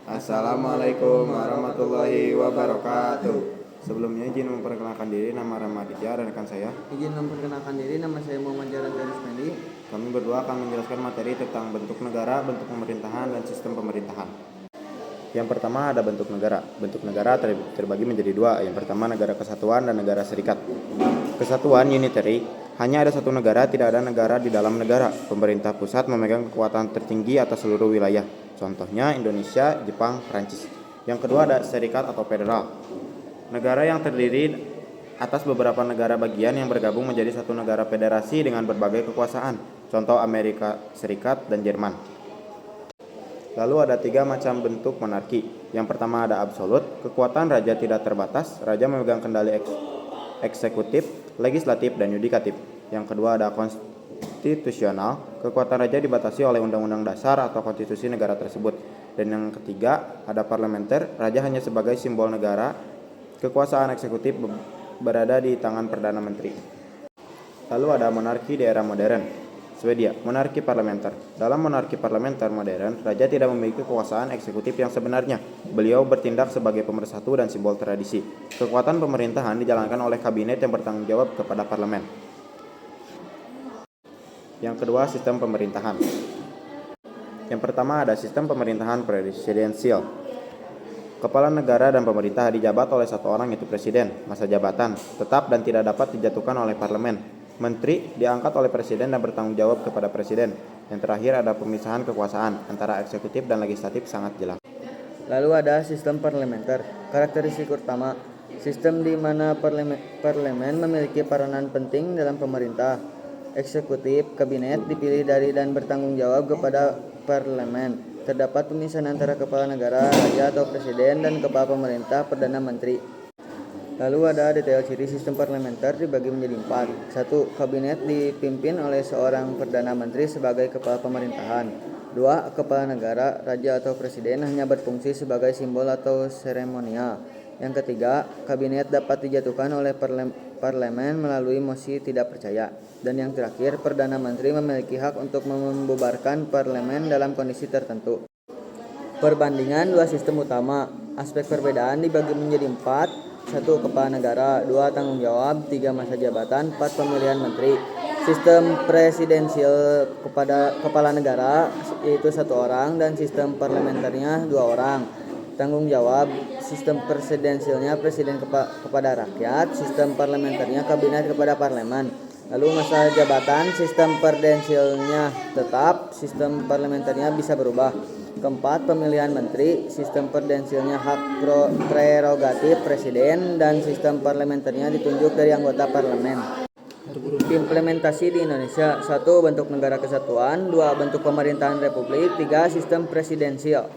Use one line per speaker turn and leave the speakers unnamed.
Assalamualaikum warahmatullahi wabarakatuh. Sebelumnya izin memperkenalkan diri, nama Ramaditya dan rekan saya.
Izin memperkenalkan diri, nama saya Muhammad Jaran Garismendi.
Kami berdua akan menjelaskan materi tentang bentuk negara, bentuk pemerintahan, dan sistem pemerintahan. Yang pertama ada bentuk negara. Bentuk negara terbagi menjadi dua. Yang pertama negara kesatuan dan negara serikat. Kesatuan unitary, hanya ada satu negara, tidak ada negara di dalam negara. Pemerintah pusat memegang kekuatan tertinggi atas seluruh wilayah. Contohnya Indonesia, Jepang, Prancis. Yang kedua ada serikat atau federal. Negara yang terdiri atas beberapa negara bagian yang bergabung menjadi satu negara federasi dengan berbagai kekuasaan. Contoh Amerika Serikat dan Jerman. Lalu ada 3 macam bentuk monarki. Yang pertama ada absolut, kekuatan raja tidak terbatas, raja memegang kendali eksekutif, legislatif, dan yudikatif. Yang kedua ada konstitusional, kekuatan raja dibatasi oleh undang-undang dasar atau konstitusi negara tersebut. Dan yang ketiga ada parlementer, raja hanya sebagai simbol negara, kekuasaan eksekutif berada di tangan Perdana Menteri. Lalu ada monarki di era modern. Swedia, monarki parlementer. Dalam monarki parlementer modern, raja tidak memiliki kekuasaan eksekutif yang sebenarnya. Beliau bertindak sebagai pemersatu dan simbol tradisi. Kekuatan pemerintahan dijalankan oleh kabinet yang bertanggung jawab kepada parlemen. Yang kedua, sistem pemerintahan. Yang pertama ada sistem pemerintahan presidensial. Kepala negara dan pemerintah dijabat oleh satu orang, yaitu presiden. Masa jabatan tetap dan tidak dapat dijatuhkan oleh parlemen. Menteri diangkat oleh presiden dan bertanggung jawab kepada presiden. Yang terakhir ada pemisahan kekuasaan antara eksekutif dan legislatif sangat jelas.
Lalu ada sistem parlementer. Karakteristik utama, sistem di mana parlemen memiliki peranan penting dalam pemerintah. Eksekutif, kabinet dipilih dari dan bertanggung jawab kepada parlemen. Terdapat pemisahan antara kepala negara, raja atau presiden, dan kepala pemerintah, perdana menteri. Lalu ada detail ciri sistem parlementer dibagi menjadi 4. 1. Kabinet dipimpin oleh seorang perdana menteri sebagai kepala pemerintahan. 2. Kepala negara, raja atau presiden hanya berfungsi sebagai simbol atau seremonial. Yang ketiga, kabinet dapat dijatuhkan oleh parlemen melalui mosi tidak percaya. Dan yang terakhir, perdana menteri memiliki hak untuk membubarkan parlemen dalam kondisi tertentu. Perbandingan 2 sistem utama. Aspek perbedaan dibagi menjadi 4. 1. Kepala negara. 2. Tanggung jawab. 3. Masa jabatan. 4. Pemilihan menteri. Sistem presidensial kepada kepala negara yaitu 1 orang dan sistem parlementernya 2 orang. Tanggung jawab, sistem presidensialnya presiden kepada rakyat, sistem parlementernya kabinet kepada parlemen. Lalu masa jabatan, sistem presidensialnya tetap, sistem parlementernya bisa berubah. Keempat, pemilihan menteri, sistem presidensialnya hak prerogatif presiden dan sistem parlementernya ditunjuk dari anggota parlemen. Implementasi di Indonesia. 1. Bentuk negara kesatuan. 2. Bentuk pemerintahan republik. 3. Sistem presidensial.